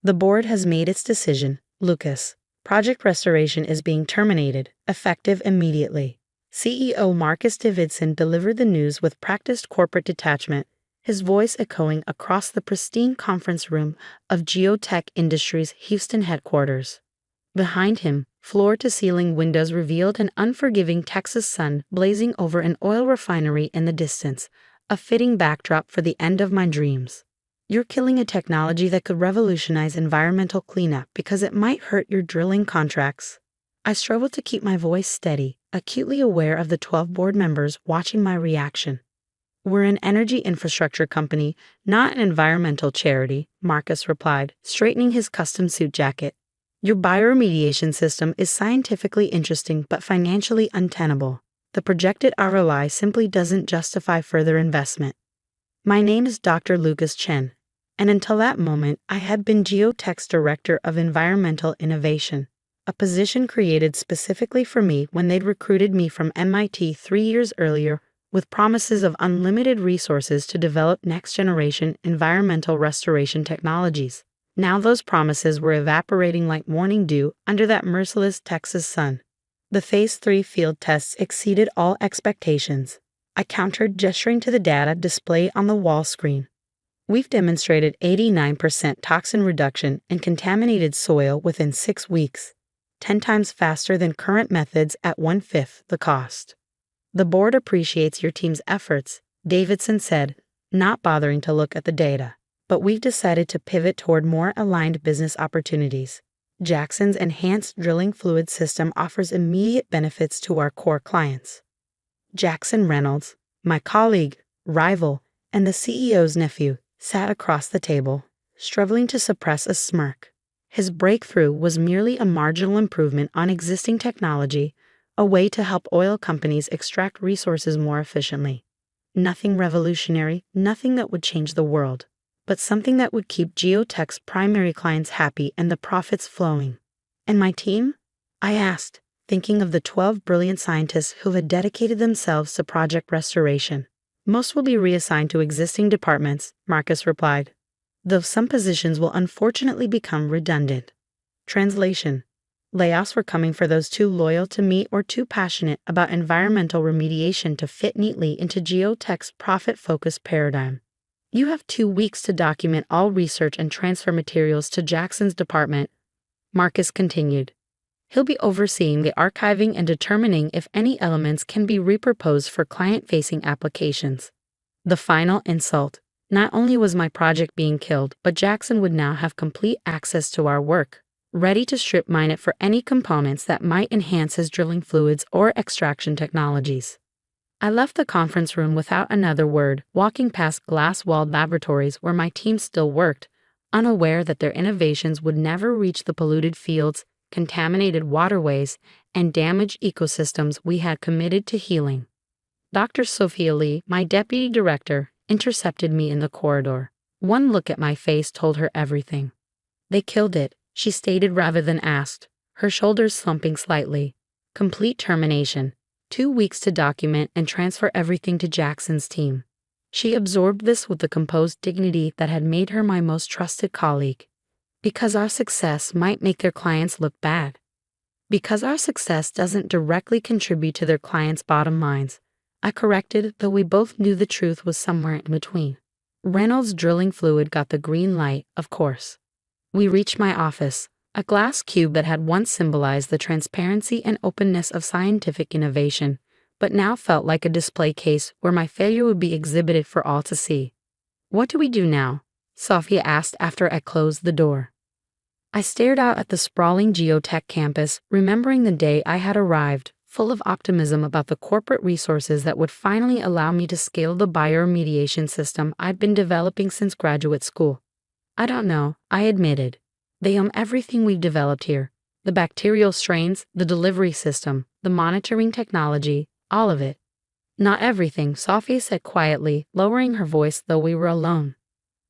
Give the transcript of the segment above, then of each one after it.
The board has made its decision, Lucas. Project Restoration is being terminated, effective immediately. CEO Marcus Davidson delivered the news with practiced corporate detachment, his voice echoing across the pristine conference room of Geotech Industries' Houston headquarters. Behind him, floor-to-ceiling windows revealed an unforgiving Texas sun blazing over an oil refinery in the distance, a fitting backdrop for the end of my dreams. You're killing a technology that could revolutionize environmental cleanup because it might hurt your drilling contracts. I struggled to keep my voice steady, acutely aware of the 12 board members watching my reaction. We're an energy infrastructure company, not an environmental charity, Marcus replied, straightening his custom suit jacket. Your bioremediation system is scientifically interesting but financially untenable. The projected ROI simply doesn't justify further investment. My name is Dr. Lucas Chen, and until that moment I had been Geotech's Director of Environmental Innovation, a position created specifically for me when they'd recruited me from MIT 3 years earlier with promises of unlimited resources to develop next-generation environmental restoration technologies. Now those promises were evaporating like morning dew under that merciless Texas sun. The Phase 3 field tests exceeded all expectations. I countered, gesturing to the data displayed on the wall screen. We've demonstrated 89% toxin reduction in contaminated soil within 6 weeks, 10 times faster than current methods at 1/5 the cost. The board appreciates your team's efforts, Davidson said, not bothering to look at the data. But we've decided to pivot toward more aligned business opportunities. Jackson's enhanced drilling fluid system offers immediate benefits to our core clients. Jackson Reynolds, my colleague, rival, and the CEO's nephew, sat across the table, struggling to suppress a smirk. His breakthrough was merely a marginal improvement on existing technology, a way to help oil companies extract resources more efficiently. Nothing revolutionary, nothing that would change the world, but something that would keep Geotech's primary clients happy and the profits flowing. And my team? I asked, thinking of the 12 brilliant scientists who had dedicated themselves to Project Restoration. Most will be reassigned to existing departments, Marcus replied, though some positions will unfortunately become redundant. Translation: layoffs were coming for those too loyal to me or too passionate about environmental remediation to fit neatly into Geotech's profit-focused paradigm. You have 2 weeks to document all research and transfer materials to Jackson's department, Marcus continued. He'll be overseeing the archiving and determining if any elements can be repurposed for client-facing applications. The final insult. Not only was my project being killed, but Jackson would now have complete access to our work, ready to strip mine it for any components that might enhance his drilling fluids or extraction technologies. I left the conference room without another word, walking past glass-walled laboratories where my team still worked, unaware that their innovations would never reach the polluted fields, contaminated waterways, and damaged ecosystems we had committed to healing. Dr. Sophia Lee, my deputy director, intercepted me in the corridor. One look at my face told her everything. They killed it, she stated rather than asked, her shoulders slumping slightly. Complete termination. 2 weeks to document and transfer everything to Jackson's team. She absorbed this with the composed dignity that had made her my most trusted colleague. Because our success might make their clients look bad. Because our success doesn't directly contribute to their clients' bottom lines, I corrected, though we both knew the truth was somewhere in between. Reynolds' drilling fluid got the green light, of course. We reached my office, a glass cube that had once symbolized the transparency and openness of scientific innovation, but now felt like a display case where my failure would be exhibited for all to see. What do we do now? Sophia asked after I closed the door. I stared out at the sprawling Geotech campus, remembering the day I had arrived, full of optimism about the corporate resources that would finally allow me to scale the bioremediation system I'd been developing since graduate school. I don't know, I admitted. They own everything we've developed here. The bacterial strains, the delivery system, the monitoring technology, all of it. Not everything, Sophia said quietly, lowering her voice though we were alone.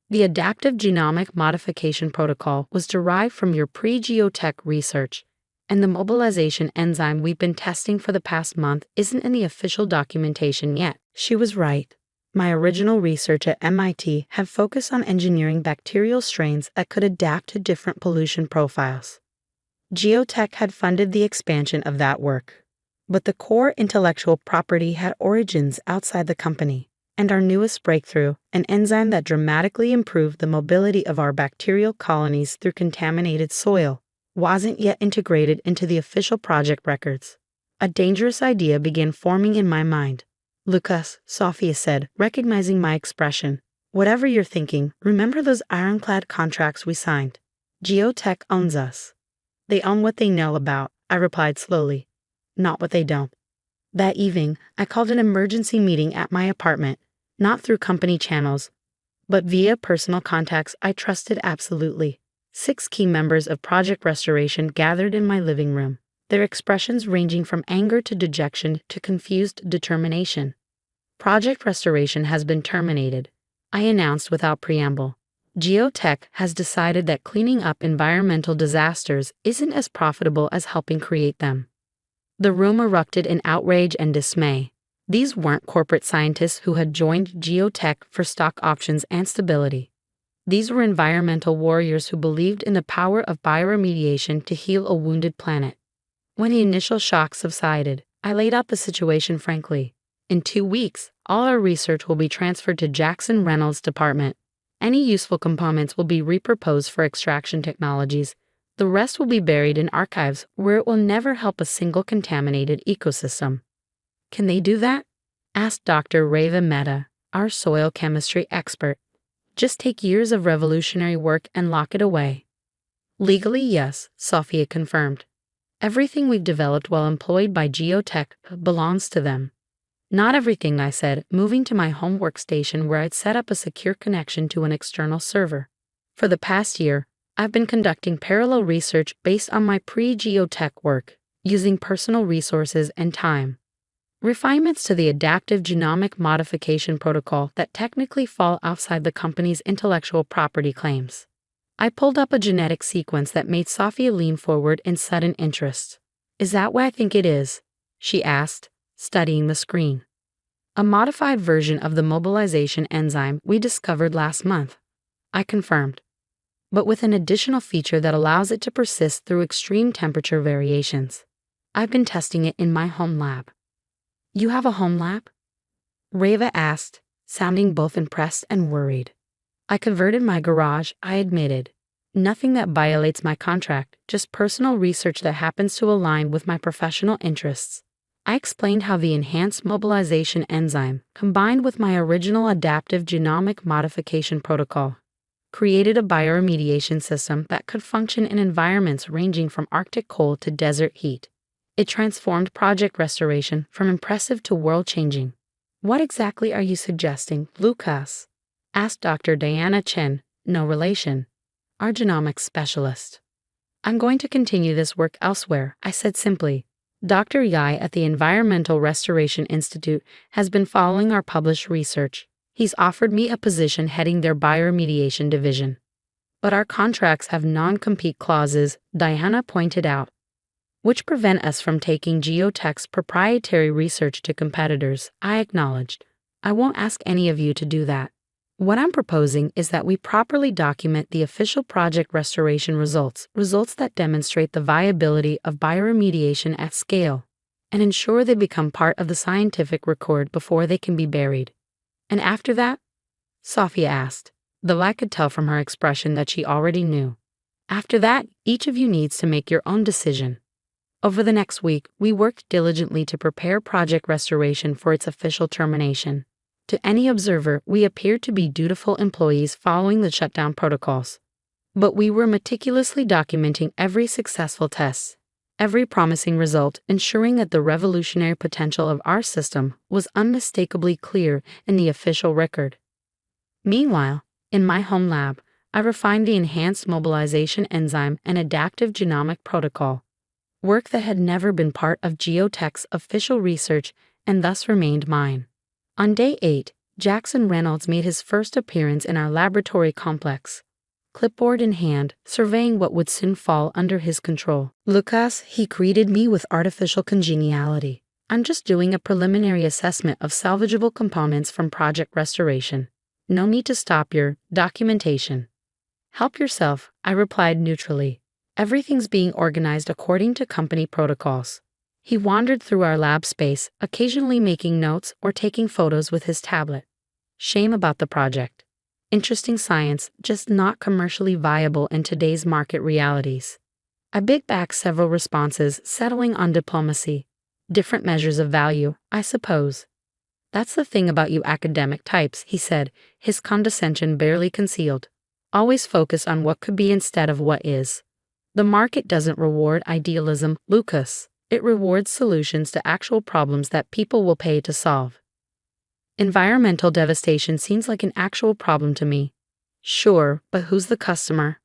The adaptive genomic modification protocol was derived from your pre-Geotech research, and the mobilization enzyme we've been testing for the past month isn't in the official documentation yet. She was right. My original research at MIT had focused on engineering bacterial strains that could adapt to different pollution profiles. Geotech had funded the expansion of that work. But the core intellectual property had origins outside the company, and our newest breakthrough, an enzyme that dramatically improved the mobility of our bacterial colonies through contaminated soil, wasn't yet integrated into the official project records. A dangerous idea began forming in my mind. Lucas, Sophia said, recognizing my expression. Whatever you're thinking, remember those ironclad contracts we signed. Geotech owns us. They own what they know about, I replied slowly. Not what they don't. That evening, I called an emergency meeting at my apartment, not through company channels, but via personal contacts I trusted absolutely. 6 key members of Project Restoration gathered in my living room, their expressions ranging from anger to dejection to confused determination. Project Restoration has been terminated, I announced without preamble. Geotech has decided that cleaning up environmental disasters isn't as profitable as helping create them. The room erupted in outrage and dismay. These weren't corporate scientists who had joined Geotech for stock options and stability. These were environmental warriors who believed in the power of bioremediation to heal a wounded planet. When the initial shock subsided, I laid out the situation frankly. In 2 weeks, all our research will be transferred to Jackson Reynolds' department. Any useful components will be repurposed for extraction technologies. The rest will be buried in archives where it will never help a single contaminated ecosystem. Can they do that? Asked Dr. Reva Mehta, our soil chemistry expert. Just take years of revolutionary work and lock it away. Legally, yes, Sophia confirmed. Everything we've developed while employed by Geotech belongs to them. Not everything, I said, moving to my home workstation where I'd set up a secure connection to an external server. For the past year, I've been conducting parallel research based on my pre-Geotech work, using personal resources and time. Refinements to the adaptive genomic modification protocol that technically fall outside the company's intellectual property claims. I pulled up a genetic sequence that made Sophia lean forward in sudden interest. Is that what I think it is? She asked, studying the screen. A modified version of the mobilization enzyme we discovered last month, I confirmed, but with an additional feature that allows it to persist through extreme temperature variations. I've been testing it in my home lab. You have a home lab? Reva asked, sounding both impressed and worried. I converted my garage, I admitted. Nothing that violates my contract, just personal research that happens to align with my professional interests. I explained how the enhanced mobilization enzyme, combined with my original adaptive genomic modification protocol, created a bioremediation system that could function in environments ranging from Arctic cold to desert heat. It transformed Project Restoration from impressive to world-changing. What exactly are you suggesting, Lucas? Asked Dr. Diana Chen, no relation, our genomics specialist. I'm going to continue this work elsewhere, I said simply. Dr. Yai at the Environmental Restoration Institute has been following our published research. He's offered me a position heading their bioremediation division. But our contracts have non-compete clauses, Diana pointed out, which prevent us from taking Geotech's proprietary research to competitors, I acknowledged. I won't ask any of you to do that. What I'm proposing is that we properly document the official Project Restoration results that demonstrate the viability of bioremediation at scale, and ensure they become part of the scientific record before they can be buried. And after that? Sophia asked, though I could tell from her expression that she already knew. After that, each of you needs to make your own decision. Over the next week, we worked diligently to prepare Project Restoration for its official termination. To any observer, we appeared to be dutiful employees following the shutdown protocols. But we were meticulously documenting every successful test, every promising result, ensuring that the revolutionary potential of our system was unmistakably clear in the official record. Meanwhile, in my home lab, I refined the enhanced mobilization enzyme and adaptive genomic protocol, work that had never been part of Geotech's official research and thus remained mine. On day 8, Jackson Reynolds made his first appearance in our laboratory complex, clipboard in hand, surveying what would soon fall under his control. Lucas, he greeted me with artificial congeniality. I'm just doing a preliminary assessment of salvageable components from project restoration. No need to stop your documentation. Help yourself, I replied neutrally. Everything's being organized according to company protocols. He wandered through our lab space, occasionally making notes or taking photos with his tablet. Shame about the project. Interesting science, just not commercially viable in today's market realities. I bit back several responses, settling on diplomacy. Different measures of value, I suppose. That's the thing about you academic types, he said, his condescension barely concealed. Always focus on what could be instead of what is. The market doesn't reward idealism, Lucas. It rewards solutions to actual problems that people will pay to solve. Environmental devastation seems like an actual problem to me. Sure, but who's the customer?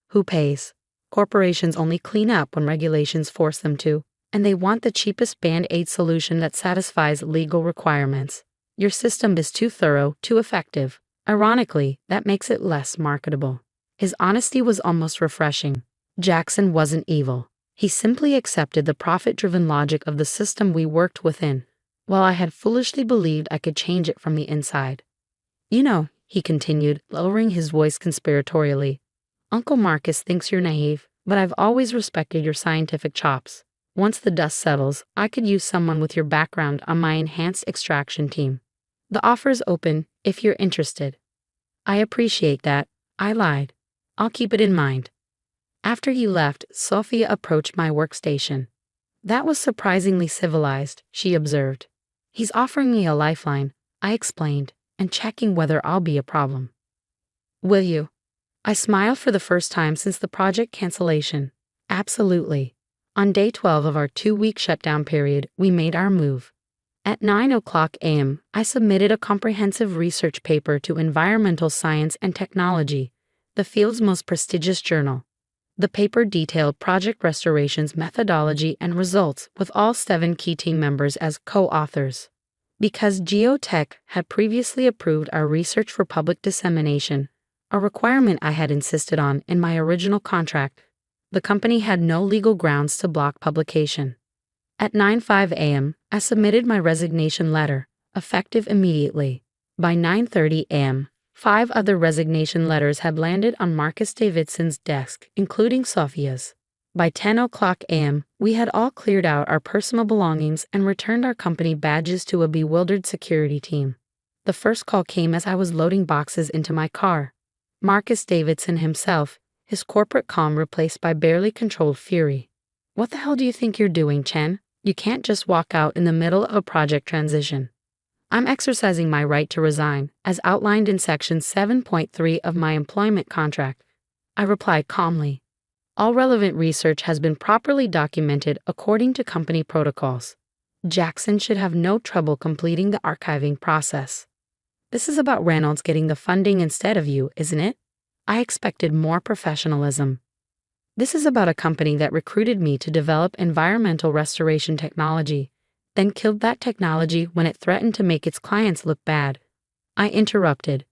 Who pays? Corporations only clean up when regulations force them to, and they want the cheapest band-aid solution that satisfies legal requirements. Your system is too thorough, too effective. Ironically, that makes it less marketable. His honesty was almost refreshing. Jackson wasn't evil. He simply accepted the profit-driven logic of the system we worked within, while I had foolishly believed I could change it from the inside. You know, he continued, lowering his voice conspiratorially, Uncle Marcus thinks you're naive, but I've always respected your scientific chops. Once the dust settles, I could use someone with your background on my enhanced extraction team. The offer's open, if you're interested. I appreciate that, I lied. I'll keep it in mind. After he left, Sophia approached my workstation. That was surprisingly civilized, she observed. He's offering me a lifeline, I explained, and checking whether I'll be a problem. Will you? I smiled for the first time since the project cancellation. Absolutely. On day 12 of our 2-week shutdown period, we made our move. At 9:00 a.m., I submitted a comprehensive research paper to Environmental Science and Technology, the field's most prestigious journal. The paper detailed project restoration's methodology and results with all 7 key team members as co-authors. Because Geotech had previously approved our research for public dissemination, a requirement I had insisted on in my original contract, the company had no legal grounds to block publication. At 9:05 a.m., I submitted my resignation letter, effective immediately. By 9:30 a.m., 5 other resignation letters had landed on Marcus Davidson's desk, including Sophia's. By 10:00 a.m., we had all cleared out our personal belongings and returned our company badges to a bewildered security team. The first call came as I was loading boxes into my car. Marcus Davidson himself, his corporate calm replaced by barely controlled fury. What the hell do you think you're doing, Chen? You can't just walk out in the middle of a project transition. I'm exercising my right to resign, as outlined in Section 7.3 of my employment contract. I replied calmly. All relevant research has been properly documented according to company protocols. Jackson should have no trouble completing the archiving process. This is about Reynolds getting the funding instead of you, isn't it? I expected more professionalism. This is about a company that recruited me to develop environmental restoration technology, then killed that technology when it threatened to make its clients look bad. I interrupted.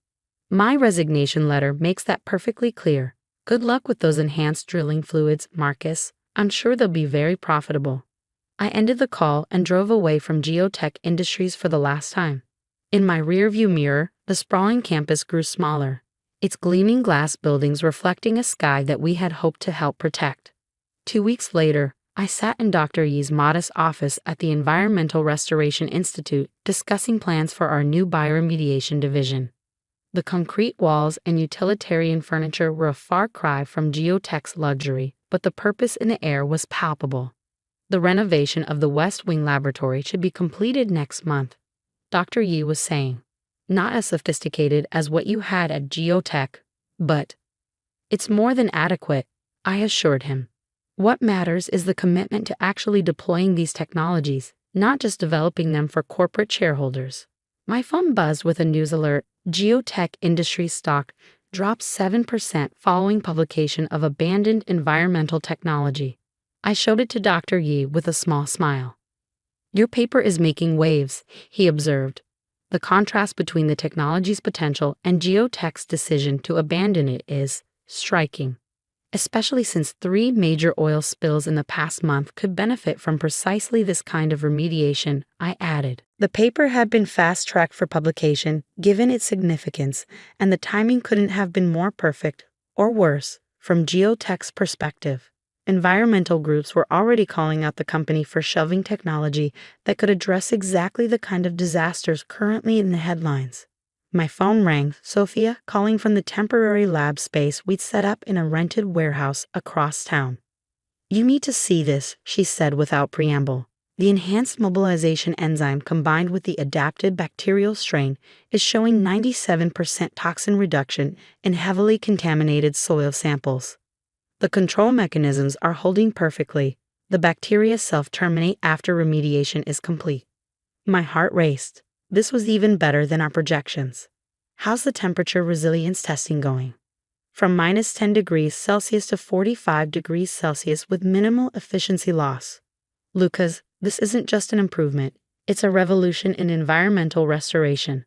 My resignation letter makes that perfectly clear. Good luck with those enhanced drilling fluids, Marcus. I'm sure they'll be very profitable. I ended the call and drove away from Geotech Industries for the last time. In my rearview mirror, the sprawling campus grew smaller, its gleaming glass buildings reflecting a sky that we had hoped to help protect. 2 weeks later, I sat in Dr. Yi's modest office at the Environmental Restoration Institute discussing plans for our new bioremediation division. The concrete walls and utilitarian furniture were a far cry from Geotech's luxury, but the purpose in the air was palpable. The renovation of the West Wing laboratory should be completed next month, Dr. Yi was saying. Not as sophisticated as what you had at Geotech, but it's more than adequate, I assured him. What matters is the commitment to actually deploying these technologies, not just developing them for corporate shareholders. My phone buzzed with a news alert. Geotech Industries stock dropped 7% following publication of abandoned environmental technology. I showed it to Dr. Yi with a small smile. Your paper is making waves, he observed. The contrast between the technology's potential and Geotech's decision to abandon it is striking. especially since 3 major oil spills in the past month could benefit from precisely this kind of remediation, I added. The paper had been fast-tracked for publication, given its significance, and the timing couldn't have been more perfect, or worse, from geotech's perspective. Environmental groups were already calling out the company for shelving technology that could address exactly the kind of disasters currently in the headlines. My phone rang, Sophia calling from the temporary lab space we'd set up in a rented warehouse across town. "You need to see this," she said without preamble. "The enhanced mobilization enzyme combined with the adapted bacterial strain is showing 97% toxin reduction in heavily contaminated soil samples. The control mechanisms are holding perfectly. The bacteria self-terminate after remediation is complete." My heart raced. This was even better than our projections. "How's the temperature resilience testing going?" "From minus 10 degrees Celsius to 45 degrees Celsius with minimal efficiency loss." "Lucas, this isn't just an improvement. It's a revolution in environmental restoration."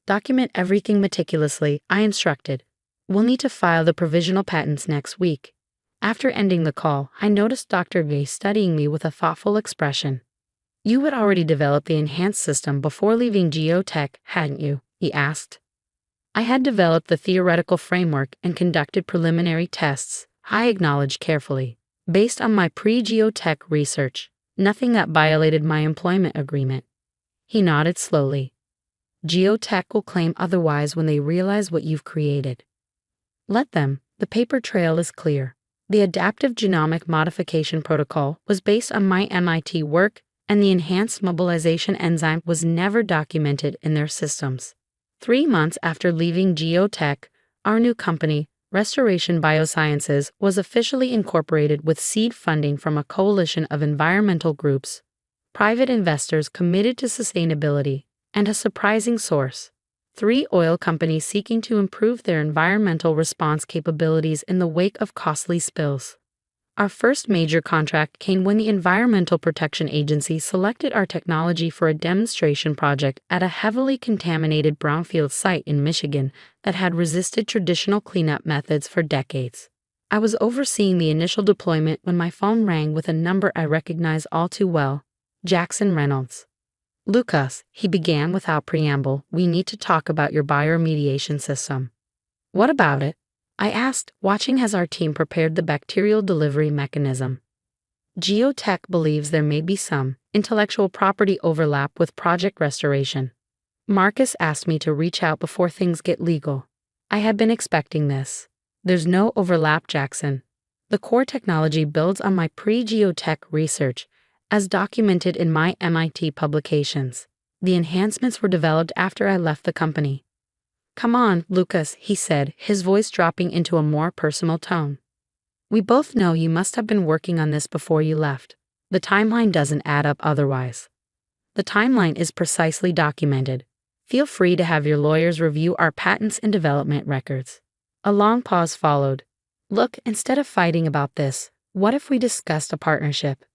"Document everything meticulously," I instructed. "We'll need to file the provisional patents next week." After ending the call, I noticed Dr. Gay studying me with a thoughtful expression. "You had already developed the enhanced system before leaving Geotech, hadn't you?" he asked. "I had developed the theoretical framework and conducted preliminary tests," I acknowledged carefully, "based on my pre-Geotech research, nothing that violated my employment agreement." He nodded slowly. "Geotech will claim otherwise when they realize what you've created." "Let them. The paper trail is clear. The adaptive genomic modification protocol was based on my MIT work, and the enhanced mobilization enzyme was never documented in their systems." 3 months after leaving Geotech, our new company, Restoration Biosciences, was officially incorporated with seed funding from a coalition of environmental groups, private investors committed to sustainability, and a surprising source: 3 oil companies seeking to improve their environmental response capabilities in the wake of costly spills. Our first major contract came when the Environmental Protection Agency selected our technology for a demonstration project at a heavily contaminated brownfield site in Michigan that had resisted traditional cleanup methods for decades. I was overseeing the initial deployment when my phone rang with a number I recognized all too well: Jackson Reynolds. "Lucas," he began without preamble, "we need to talk about your bioremediation system." "What about it?" I asked, watching as our team prepared the bacterial delivery mechanism. "Geotech believes there may be some intellectual property overlap with Project Restoration. Marcus asked me to reach out before things get legal." I had been expecting this. "There's no overlap, Jackson. The core technology builds on my pre-Geotech research, as documented in my MIT publications. The enhancements were developed after I left the company." "Come on, Lucas," he said, his voice dropping into a more personal tone. "We both know you must have been working on this before you left. The timeline doesn't add up otherwise." "The timeline is precisely documented. Feel free to have your lawyers review our patents and development records." A long pause followed. "Look, instead of fighting about this, what if we discussed a partnership?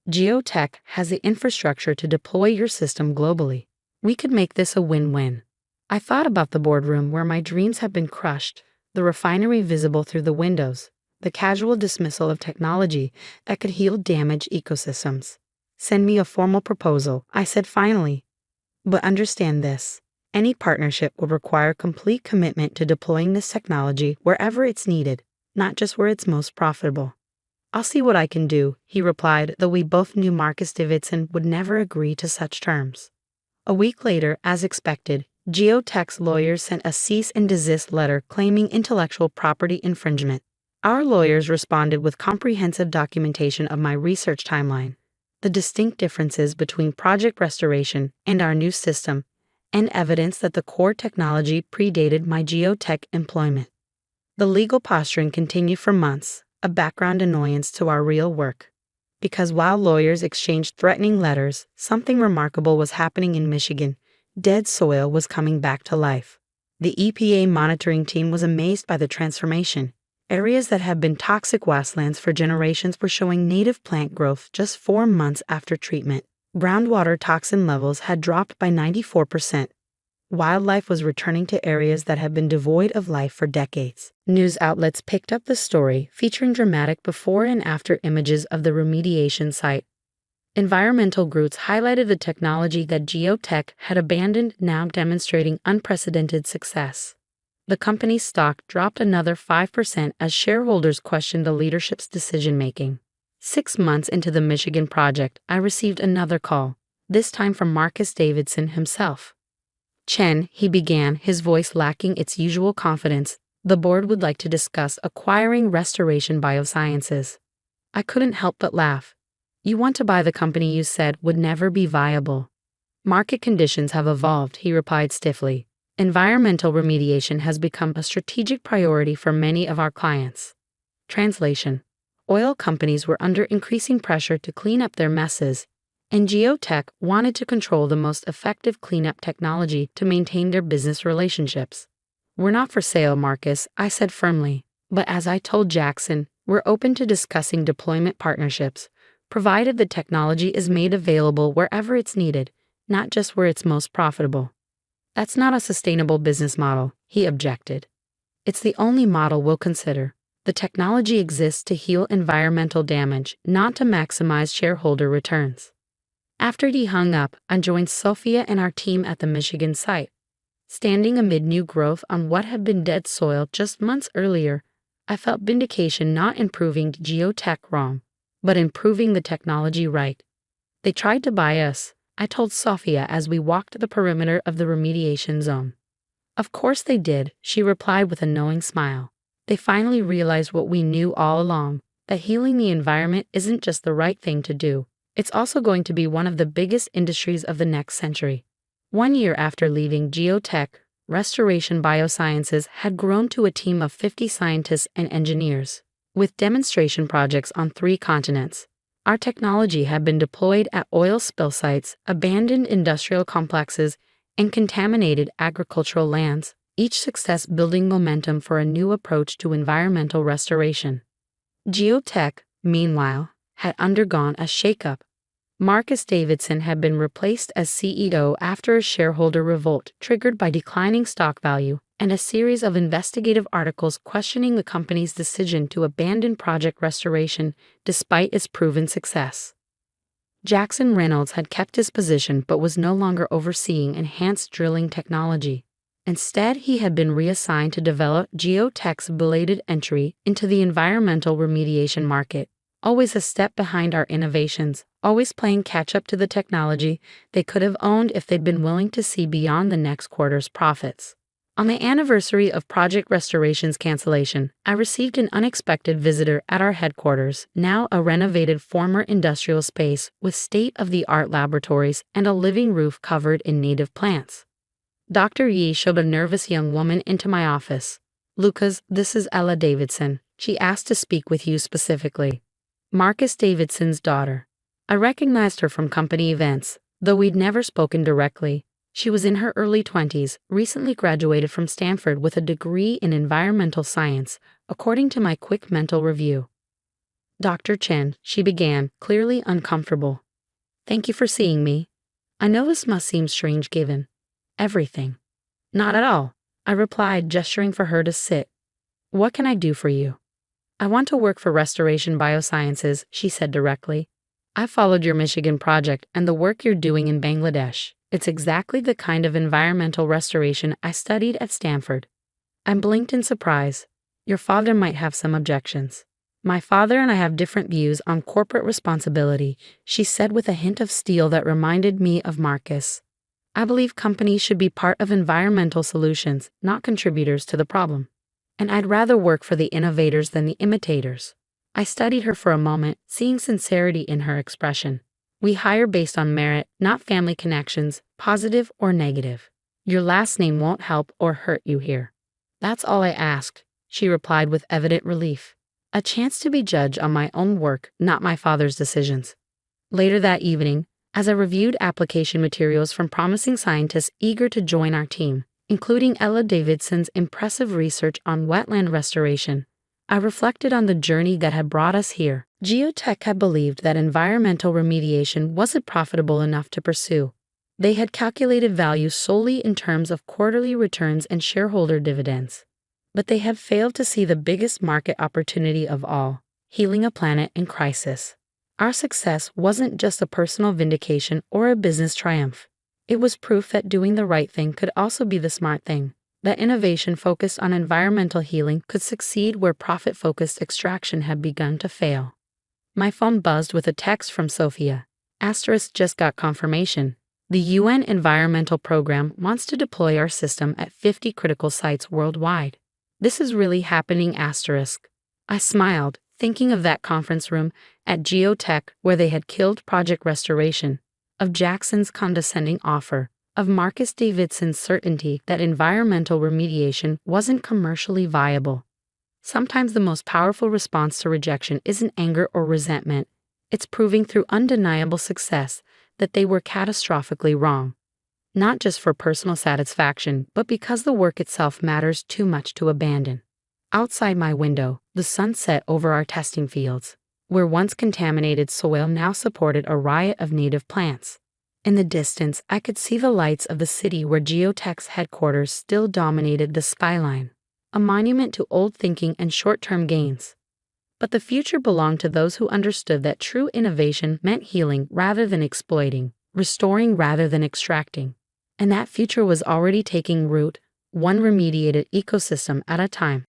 Geotech has the infrastructure to deploy your system globally. We could make this a win-win." I thought about the boardroom where my dreams had been crushed, the refinery visible through the windows, the casual dismissal of technology that could heal damaged ecosystems. "Send me a formal proposal," I said finally. "But understand this. Any partnership will require complete commitment to deploying this technology wherever it's needed, not just where it's most profitable." "I'll see what I can do," he replied, though we both knew Marcus Davidson would never agree to such terms. A week later, as expected, Geotech's lawyers sent a cease and desist letter claiming intellectual property infringement. Our lawyers responded with comprehensive documentation of my research timeline, the distinct differences between Project Restoration and our new system, and evidence that the core technology predated my Geotech employment. The legal posturing continued for months, a background annoyance to our real work. Because while lawyers exchanged threatening letters, something remarkable was happening in Michigan. Dead soil was coming back to life. The EPA monitoring team was amazed by the transformation. Areas that had been toxic wastelands for generations were showing native plant growth just 4 months after treatment. Groundwater toxin levels had dropped by 94%. Wildlife was returning to areas that had been devoid of life for decades. News outlets picked up the story, featuring dramatic before and after images of the remediation site. Environmental groups highlighted the technology that geotech had abandoned, now demonstrating unprecedented success. The company's stock dropped another 5% as shareholders questioned the leadership's decision-making. 6 months into the Michigan project, I received another call, this time from Marcus Davidson himself. "Chen," he began, his voice lacking its usual confidence, "the board would like to discuss acquiring Restoration Biosciences." I couldn't help but laugh. "You want to buy the company you said would never be viable." "Market conditions have evolved," he replied stiffly. "Environmental remediation has become a strategic priority for many of our clients." Translation: oil companies were under increasing pressure to clean up their messes, and geotech wanted to control the most effective cleanup technology to maintain their business relationships. "We're not for sale, Marcus," I said firmly, "but as I told Jackson, we're open to discussing deployment partnerships, provided the technology is made available wherever it's needed, not just where it's most profitable." "That's not a sustainable business model," he objected. "It's the only model we'll consider. The technology exists to heal environmental damage, not to maximize shareholder returns." After he hung up, I joined Sophia and our team at the Michigan site. Standing amid new growth on what had been dead soil just months earlier, I felt vindication, not in proving geotech wrong, but in proving the technology right. "They tried to buy us," I told Sophia as we walked the perimeter of the remediation zone. "Of course they did," she replied with a knowing smile. "They finally realized what we knew all along, that healing the environment isn't just the right thing to do, it's also going to be one of the biggest industries of the next century." 1 year after leaving geotech, Restoration Biosciences had grown to a team of 50 scientists and engineers, with demonstration projects on 3 continents. Our technology had been deployed at oil spill sites, abandoned industrial complexes, and contaminated agricultural lands, each success building momentum for a new approach to environmental restoration. Geotech, meanwhile, had undergone a shakeup. Marcus Davidson had been replaced as CEO after a shareholder revolt triggered by declining stock value and a series of investigative articles questioning the company's decision to abandon Project Restoration despite its proven success. Jackson Reynolds had kept his position but was no longer overseeing enhanced drilling technology. Instead, he had been reassigned to develop geotech's belated entry into the environmental remediation market, always a step behind our innovations, always playing catch-up to the technology they could have owned if they'd been willing to see beyond the next quarter's profits. On the anniversary of Project Restoration's cancellation, I received an unexpected visitor at our headquarters, now a renovated former industrial space with state-of-the-art laboratories and a living roof covered in native plants. Dr. Yi showed a nervous young woman into my office. "Lucas, this is Ella Davidson. She asked to speak with you specifically." Marcus Davidson's daughter. I recognized her from company events, though we'd never spoken directly. She was in her early 20s, recently graduated from Stanford with a degree in environmental science, according to my quick mental review. "Dr. Chen," she began, clearly uncomfortable. "Thank you for seeing me. I know this must seem strange given everything." "Not at all," I replied, gesturing for her to sit. "What can I do for you?" "I want to work for Restoration Biosciences," she said directly. "I followed your Michigan project and the work you're doing in Bangladesh. It's exactly the kind of environmental restoration I studied at Stanford." I blinked in surprise. "Your father might have some objections." "My father and I have different views on corporate responsibility," she said with a hint of steel that reminded me of Marcus. "I believe companies should be part of environmental solutions, not contributors to the problem. And I'd rather work for the innovators than the imitators." I studied her for a moment, seeing sincerity in her expression. "We hire based on merit, not family connections, positive or negative. Your last name won't help or hurt you here." "That's all I asked," she replied with evident relief. "A chance to be judged on my own work, not my father's decisions." Later that evening, as I reviewed application materials from promising scientists eager to join our team, including Ella Davidson's impressive research on wetland restoration, I reflected on the journey that had brought us here. Geotech had believed that environmental remediation wasn't profitable enough to pursue. They had calculated value solely in terms of quarterly returns and shareholder dividends. But they had failed to see the biggest market opportunity of all: healing a planet in crisis. Our success wasn't just a personal vindication or a business triumph. It was proof that doing the right thing could also be the smart thing, that innovation focused on environmental healing could succeed where profit-focused extraction had begun to fail. My phone buzzed with a text from Sophia. Asterisk just got confirmation. The UN Environmental Program wants to deploy our system at 50 critical sites worldwide. This is really happening, asterisk. I smiled, thinking of that conference room at Geotech where they had killed Project Restoration, of Jackson's condescending offer, of Marcus Davidson's certainty that environmental remediation wasn't commercially viable. Sometimes the most powerful response to rejection isn't anger or resentment. It's proving through undeniable success that they were catastrophically wrong. Not just for personal satisfaction, but because the work itself matters too much to abandon. Outside my window, the sun set over our testing fields, where once contaminated soil now supported a riot of native plants. In the distance, I could see the lights of the city where Geotech's headquarters still dominated the skyline, a monument to old thinking and short-term gains. But the future belonged to those who understood that true innovation meant healing rather than exploiting, restoring rather than extracting. And that future was already taking root, one remediated ecosystem at a time.